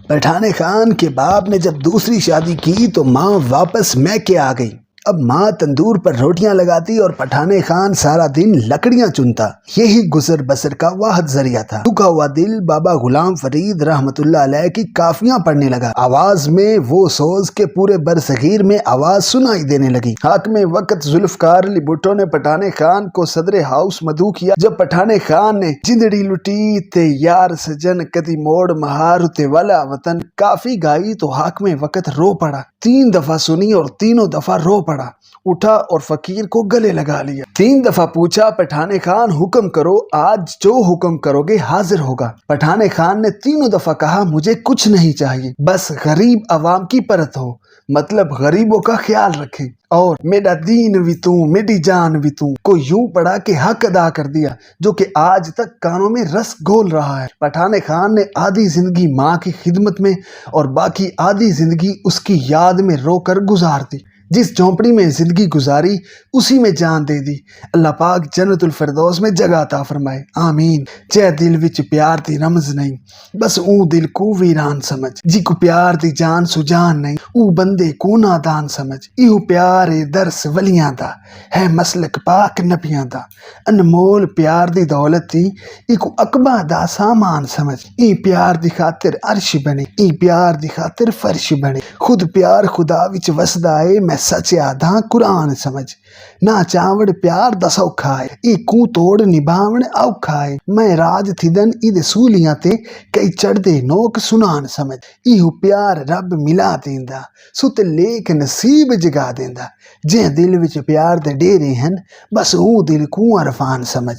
پٹھان خان کے باپ نے جب دوسری شادی کی تو ماں واپس میکے آ گئی۔ اب ماں تندور پر روٹیاں لگاتی اور پٹھان خان سارا دن لکڑیاں چنتا۔ یہی گزر بسر کا واحد ذریعہ تھا۔ دکھا ہوا دل بابا غلام فرید رحمت اللہ علیہ کی کافیاں پڑھنے لگا۔ آواز میں وہ سوز کے پورے برصغیر میں آواز سنائی دینے لگی۔ حاکم وقت ذوالفقار علی بھٹو نے پٹھان خان کو صدر ہاؤس مدعو کیا۔ جب پٹھان خان نے جندڑی لٹی تے یار سجن کدی موڑ مہار تے والا وطن کافی گائی تو حاکم وقت رو پڑا۔ 3 دفعہ سنی اور تینوں دفعہ رو پڑا۔ اٹھا اور فقیر کو گلے لگا لیا۔ 3 دفعہ پوچھا، پٹھان خان حکم کرو، آج جو حکم کرو گے حاضر ہوگا۔ پٹھان خان نے تینوں دفعہ کہا، مجھے کچھ نہیں چاہیے، بس غریب عوام کی پرت ہو، مطلب غریبوں کا خیال رکھیں، اور میرا دین بھی تو میری جان بھی تو کو یوں پڑھا کہ حق ادا کر دیا، جو کہ آج تک کانوں میں رس گھول رہا ہے۔ پٹھان خان نے آدھی زندگی ماں کی خدمت میں اور باقی آدھی زندگی اس کی یاد میں رو کر گزار دی۔ جس جھونپڑی میں زندگی گزاری اسی میں جان دے دی۔ اللہ پاک جنت الفردوس میں جگہ عطا فرمائے، آمین۔ جے دل وچ پیار دی رمز نہیں، بس اون دل کو ویران سمجھ، جی کو پیار دی جان سجان نہیں، او بندے کو نادان سمجھ۔ ایہو پیار اے درس ولیاں دا، ہے مسلک پاک نبیاں دا، انمول پیار دی دولت تھی، ایکو عقبہ دا سامان سمجھ۔ ای پیار دی خاطر عرش بنے، ای پیار دی خاطر فرش بنے، خود پیار خدا وچ وسدا اے، میں سچ آدھاں قرآن سمجھ۔ نہ چاوڑ پیار دا سوکھا ہے، ای کو توڑ نبھاون اوکھا ہے، میں راج تھدن ای سولیاں تے کئی چڑھ دے نوک سنان سمجھ۔ ایہو پیار رب ملا دیندا، ست لیک نصیب جگا دیندا، جے دل وچ پیار دے ڈیرے ہن، بس او دل کو عرفان سمجھ۔